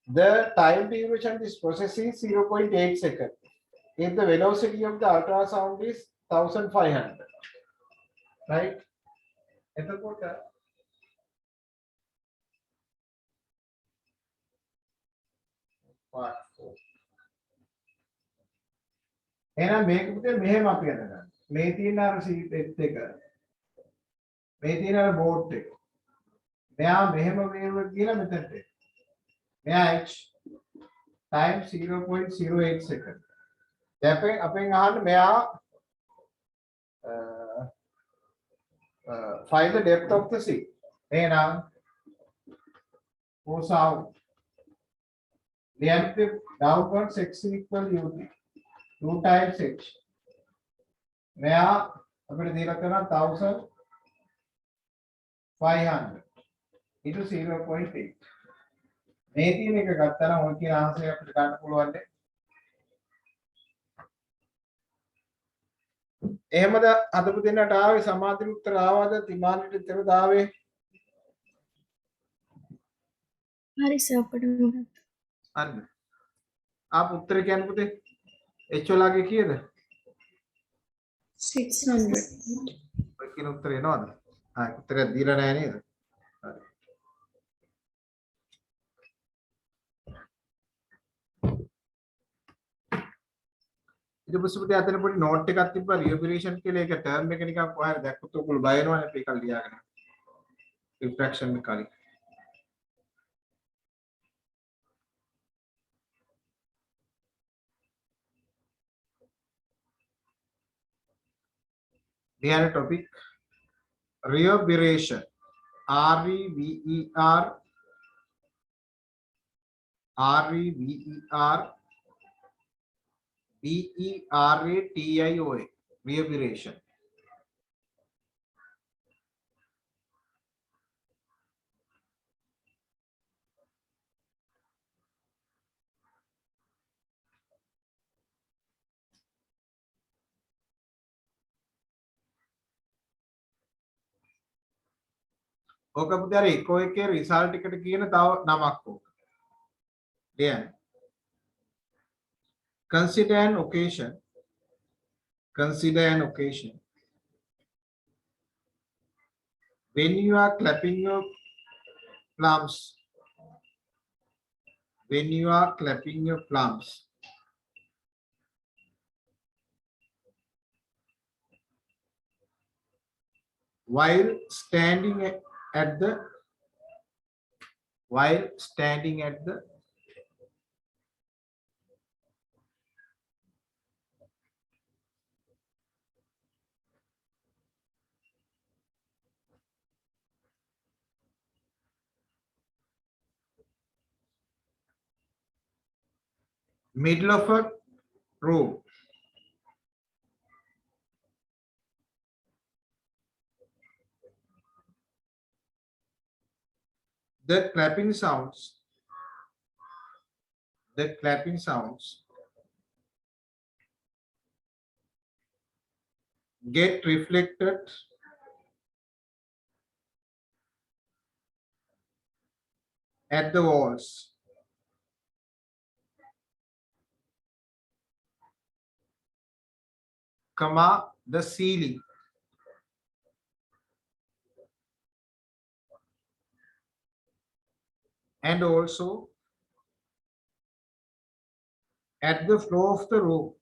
The time duration of this process is 0.8 seconds. If the velocity of the ultrasound is 1500, right? එහෙනම් මේක පුතේ මෙහෙම අපි අදගන්න. මේ තියෙන අර සීට් එක. මේ තියෙන අර බෝඩ් එක. මෙයා මෙහෙම වේව් කියලා මෙතනට. මෙයා h time 0.08 second. දැන් අපෙන් අහන්න මෙයා find the depth of the sea. එහෙනම් for sound length downwards x equal ut 2 times h. මෙයා අපිට දීලා තියෙනවා 1500 into 0.8. මේ තියෙන එක ගත්තා නම් ඔය කියන ආන්සර් අපිට ගන්න පුළුවන් නේ. එහෙමද අදපු දෙන්නට ආවේ සමාධි උත්තර ආවද තිමානිට උත්තර ආවේ? හරි සර් අපිට මොකක්ද? හරිද? ආපු උත්තර කියන්නේ පුතේ h වලගේ කීයද? 600. ඔය කියන උත්තර එනවද? උත්තරයක් දීලා නැහැ නේද? හරි. ඊට පස්සේ පුතේ අතන පොඩි නෝට් එකක් තිබ්බා රියබිලේෂන් කියලා. ඒක ටර්ම් එක නිකන් කොහේ දැක්කොත් ඔයගොල්ලෝ බය වෙනවනේ අපි ඒක ලියාගෙන. රිෆ්‍රැක්ෂන් එක කලින්. We had a topic reverberation. R-E-V-E-R-B-E-R-A-T-I-O-A. Reverberation. ඕක පුතේ අර එකෝ එකේ රිසල්ට් එකට කියන තව නමක් ඕක. දැන් consider an occasion when you are clapping your plums while standing at the middle of a room. The clapping sounds get reflected at the walls, the ceiling, and also at the floor of the room.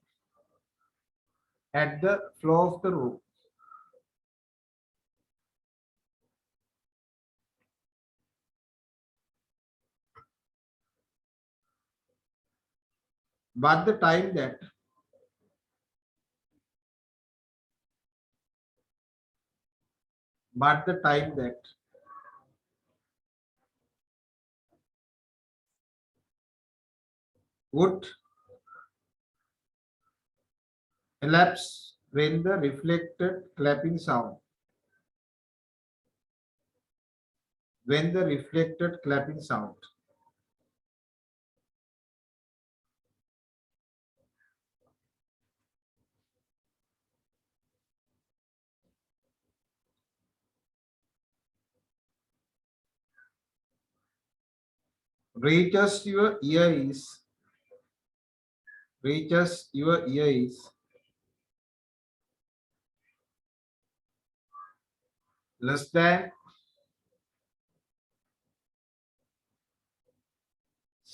But the time that would elapse when the reflected clapping sound reaches your ear is less than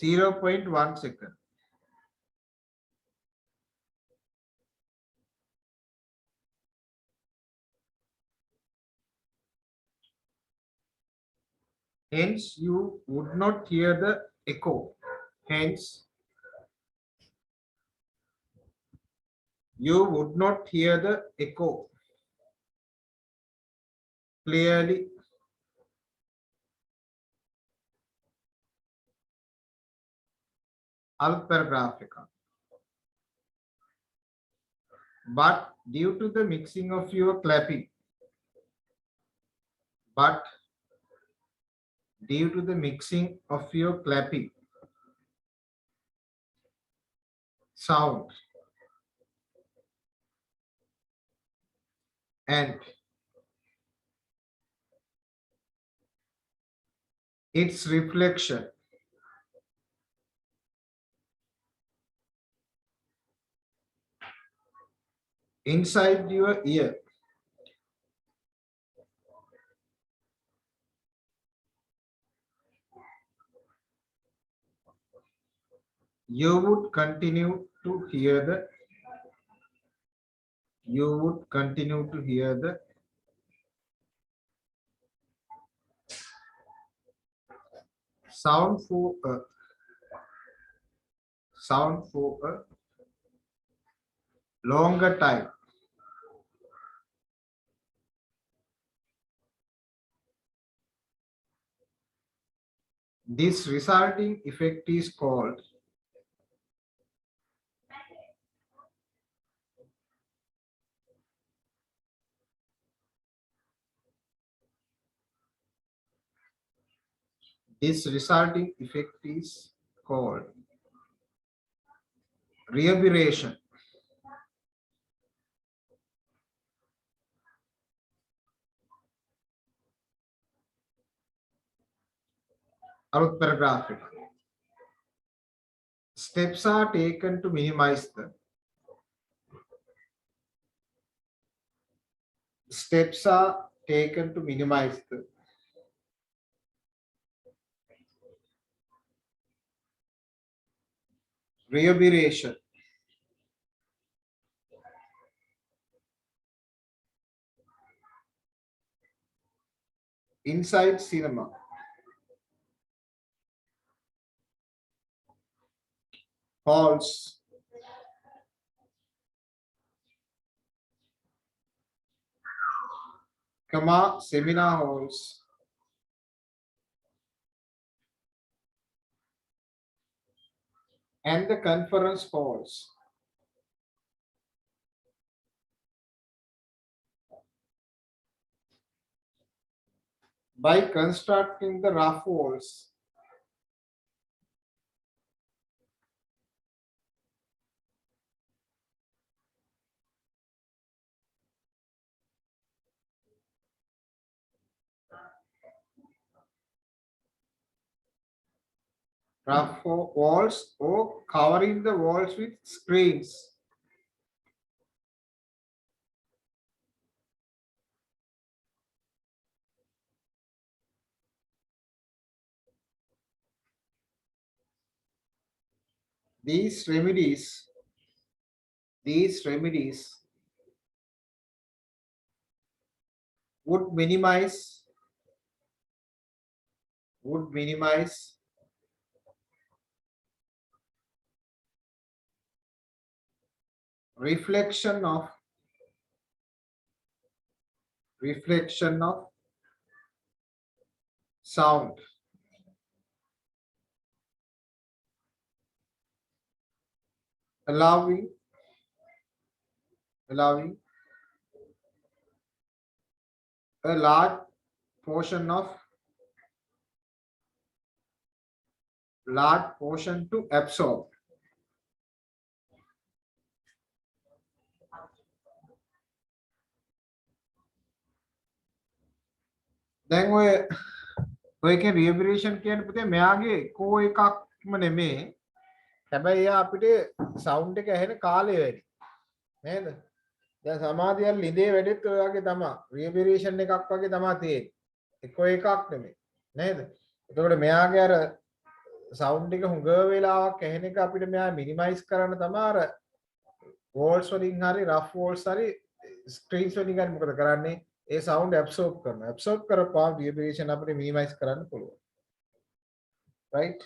0.1 second. Hence, you would not hear the echo. Hence, you would not hear the echo clearly. Alpergraphica. But due to the mixing of your clapping, but due to the mixing of your clapping sound and its reflection inside your ear, you would continue to hear the sound for a longer time. This resulting effect is called reverberation. Paragraph. Steps are taken to minimize the reverberation inside cinema. Halls, seminar halls, and the conference halls. By constructing the rough walls, or covering the walls with screens. These remedies would minimize reflection of sound, allowing a large portion to absorb. Then ඔයකේ reverberation කියන්නේ පුතේ මෙයාගේ කෝ එකක්ම නෙමේ. හැබැයි එයා අපිට sound එක ඇහෙන කාලය වැඩි. නේද? දැන් සමාධියල් ලිඳේ වැඩිත් ඔය වගේ තමයි. reverberation එකක් වගේ තමයි තියෙන්නේ. එකක් නෙමෙයි. නේද? එතකොට මෙයාගේ අර sound එක හුඟ වෙලාවක් ඇහෙන එක අපිට මෙයා minimize කරන්න තමයි අර walls වලින් හරි rough walls හරි screens වලින් හරි මොකද කරන්නේ? ඒ sound absorb කරනවා. absorb කරපුවාම reverberation අපිට minimize කරන්න පුළුවන්. right?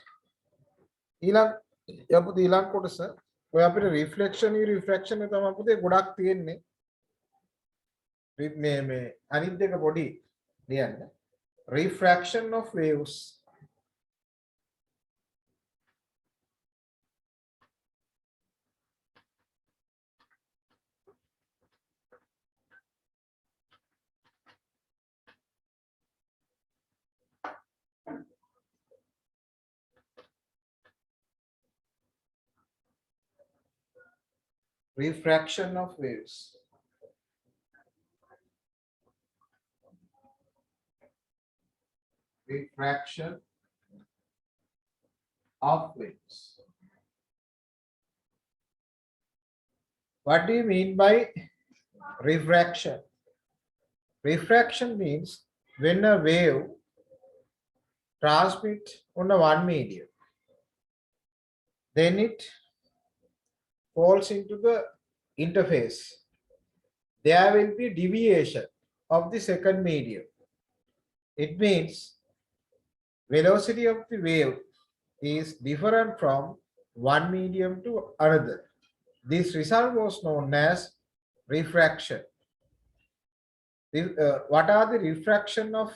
ඊළඟ යපුත ඊළඟ කොටස ඔය අපිට reflection refraction එක තමයි පුතේ ගොඩක් තියෙන්නේ. මේ අනිත් දෙක පොඩි ලියන්න. refraction of waves. Refraction of waves. Refraction of waves. What do you mean by refraction? Refraction means when a wave transmits on a one medium, then it falls into the interface. There will be deviation of the second medium. It means velocity of the wave is different from one medium to another. This result was known as refraction. What are the refraction of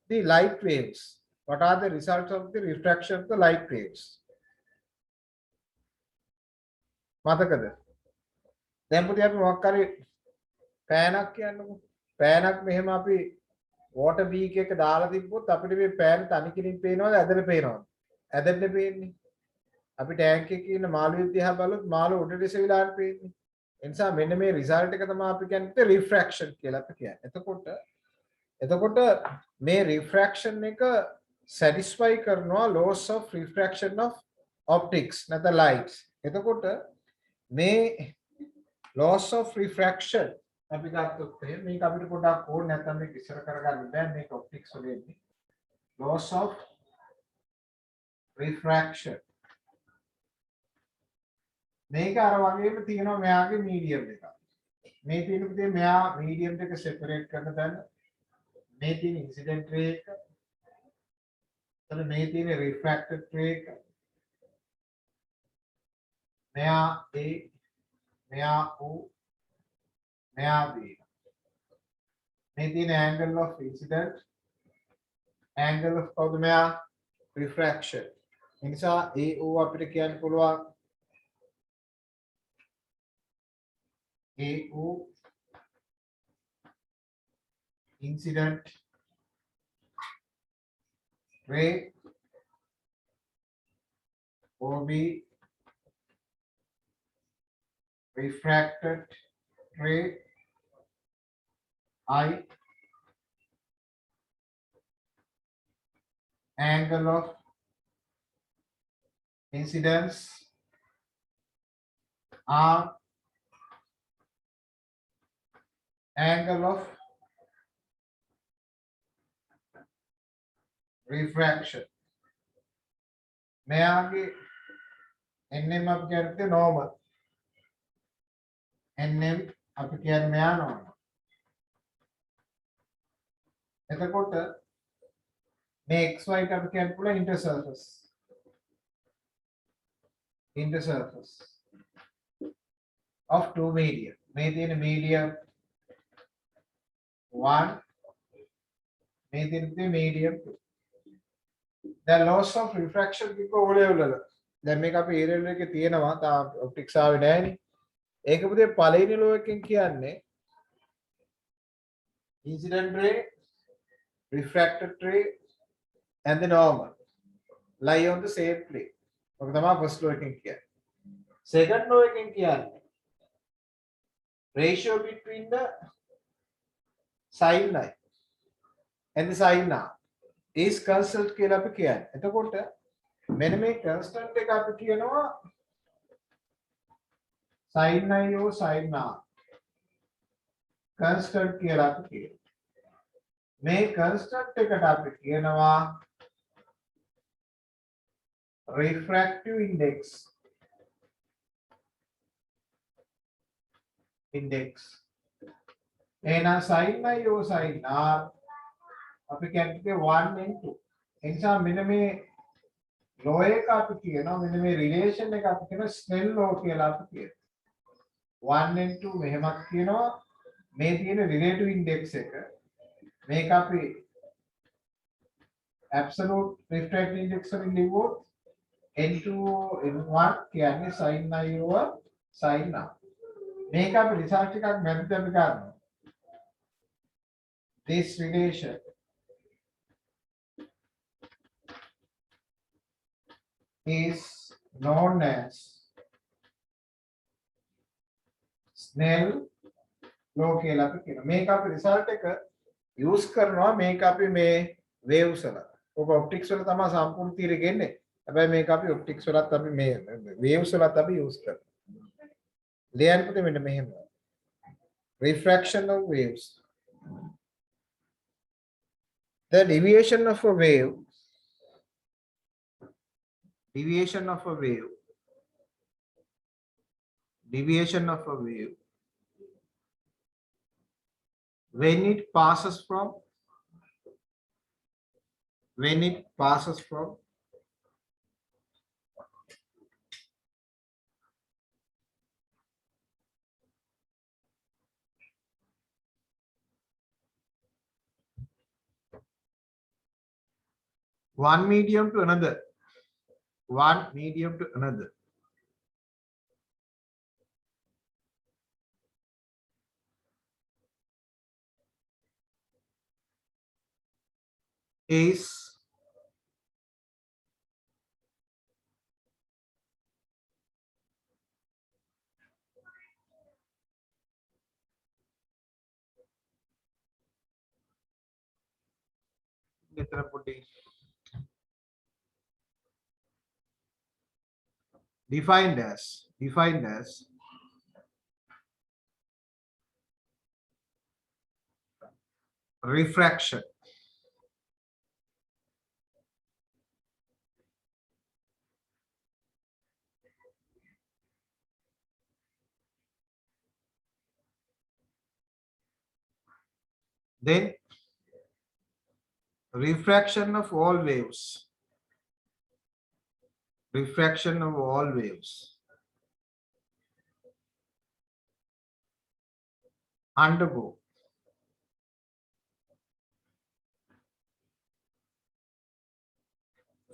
the light waves? What are the results of the refraction of the light waves? මතකද? දැන් පුතේ අපි මොකක් හරි පෑනක් කියන්නකො. පෑනක් මෙහෙම අපි water beak එක දාලා තිබ්බොත් අපිට මේ පෑන තනිකරින් පේනවද ඇදලා පේනවද? ඇදෙන්න පේන්නේ. අපි ටැංක් එකේ ඉන්න මාළුවෙක් දිහා බලුවොත් මාළුව උඩට ඉසවිලාට පේන්නේ. ඒ නිසා මෙන්න මේ රිසල්ට් එක තමයි අපි කියන්නේ රිෆ්‍රැක්ෂන් කියලා අපි කියන්නේ. එතකොට මේ රිෆ්‍රැක්ෂන් එක satisfy කරනවා laws of refraction of optics නැත්නම් lights. එතකොට මේ laws of refraction අපි ගත්තොත් මේක අපිට පොඩ්ඩක් ඕන නැත්නම් මේක ඉස්සර කරගන්න බෑ මේක optics වල එන්නේ. laws of refraction. මේක අර වගේම තියෙනවා මෙයාගේ medium දෙක. මේ තියෙන පුතේ මෙයා medium දෙක separate කරන තැන මේ තියෙන incident ray එක. එතන මේ තියෙන refracted ray එක. මෙයා A මෙයා O මෙයා B. මේ තියෙන angle of incident angle of කවුද මෙයා refraction. ඒ නිසා AO අපිට කියන්න පුළුවන් AO incident ray OB refracted ray I angle of incidence R angle of refraction. මෙයාගේ NM අපි කියන්නේ normal. NM අපි කියන්නේ මෙයා normal. එතකොට මේ XY ට අපි කියන්න පුළුවන් intersurface. Intersurface of two medium. මේ තියෙන medium 1 මේ තියෙන medium 2. The laws of refraction කිව්ව O level වල. දැන් මේක අපි A level එකේ තියෙනවා තාම optics ආවේ නැහැනේ. ඒක පුතේ පළවෙනි law එකෙන් කියන්නේ incident ray, refracted ray and the normal lie on the same plane. ඔක තමයි first law එකෙන් කියන්නේ. Second law එකෙන් කියන්නේ ratio between the sine line and the sine arm is constant කියලා අපි කියන්නේ. එතකොට මෙන්න මේ constant එක අපි කියනවා sin i or sin r. constant කියලා අපි කියනවා. මේ constant එකට අපි කියනවා refractive index. එහෙනම් sin i or sin r අපි කියන්නේ 1 and 2. ඒ නිසා මෙන්න මේ law එක අපි කියනවා මෙන්න මේ relation එක අපි කියනවා Snell law කියලා අපි කියනවා. 1 and 2 මෙහෙමත් කියනවා මේ තියෙන relative index එක මේක අපි absolute refractive index එකෙන් ලිව්වොත් n2 n1 කියන්නේ sin i over sin r. මේක අපි රිසල්ට් එකක් මැදට අපි ගන්නවා. This relation is known as Snell law කියලා අපි කියනවා. මේක අපි රිසල්ට් එක යූස් කරනවා මේක අපි මේ waves වල. ඔක ඔප්ටික්ස් වල තමයි සම්පූර්ණ තීරය ගෙන්නේ. හැබැයි මේක අපි ඔප්ටික්ස් වලත් අපි මේ waves වලත් අපි යූස් කරනවා. ලියන්න පුතේ මෙන්න මෙහෙම. Refraction of waves. The deviation of a wave when it passes from one medium to another is defined as refraction. Then refraction of all waves undergo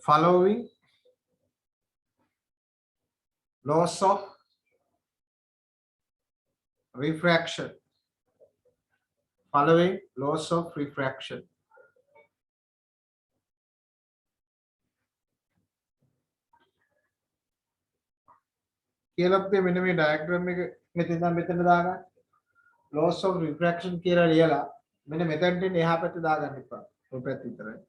following laws of refraction. කියලා අපේ මෙන්න මේ diagram එක මෙතන ඉඳන් මෙතන දාගන්න. loss of refraction කියලා ලියලා මෙන්න මෙතනට එහා පැත්ත දාගන්න එපා. ඔය පැත්ත විතරයි.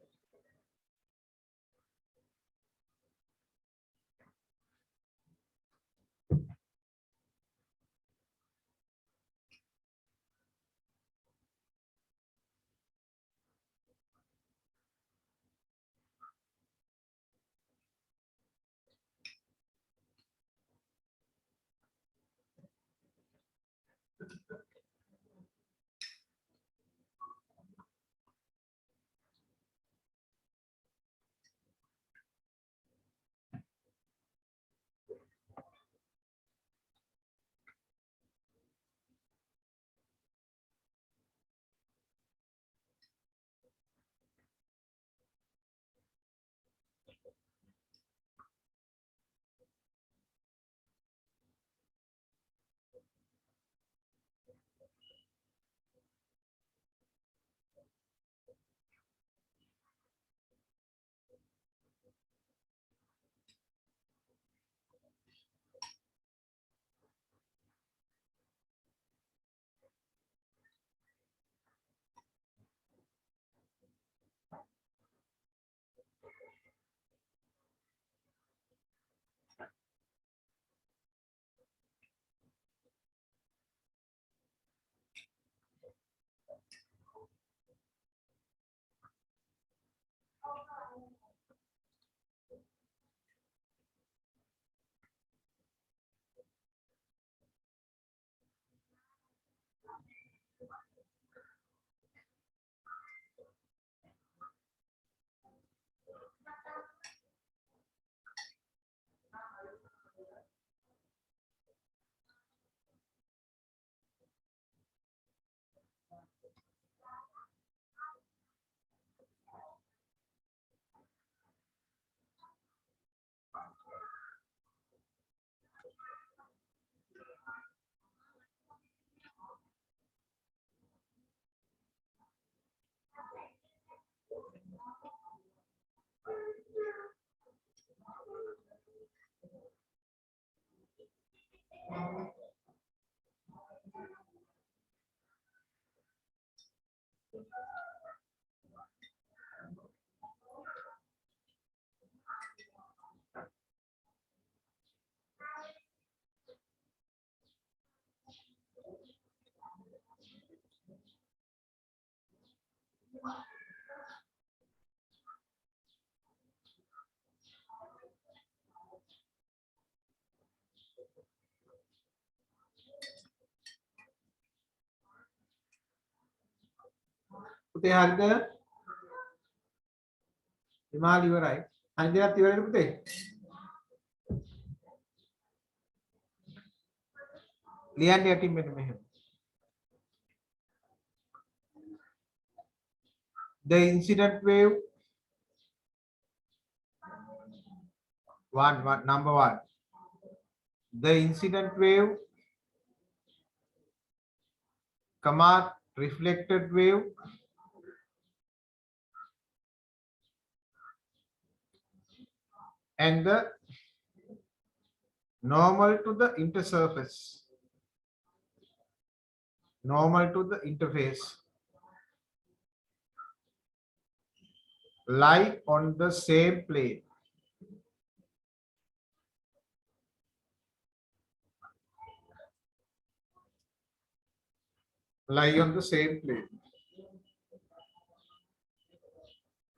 පුතේ හරිද? හිමාලි ඉවරයි. අනිත් දේත් ඉවරයිද පුතේ? ලියන්න යටින් මෙන්න මෙහෙම. The incident wave number one. The incident wave, comma, reflected wave, and the normal to the intersurface, normal to the interface, lie on the same plane. Lie on the same plane.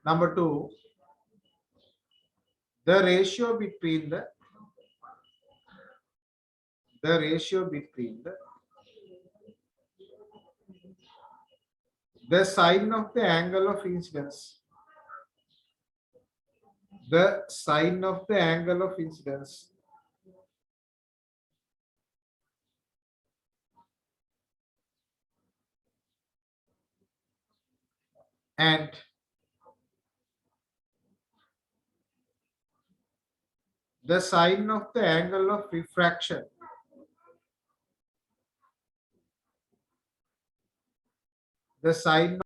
Number two, the ratio between the sine of the angle of incidence, the sine of the angle of incidence and the sine of the angle of refraction, the sine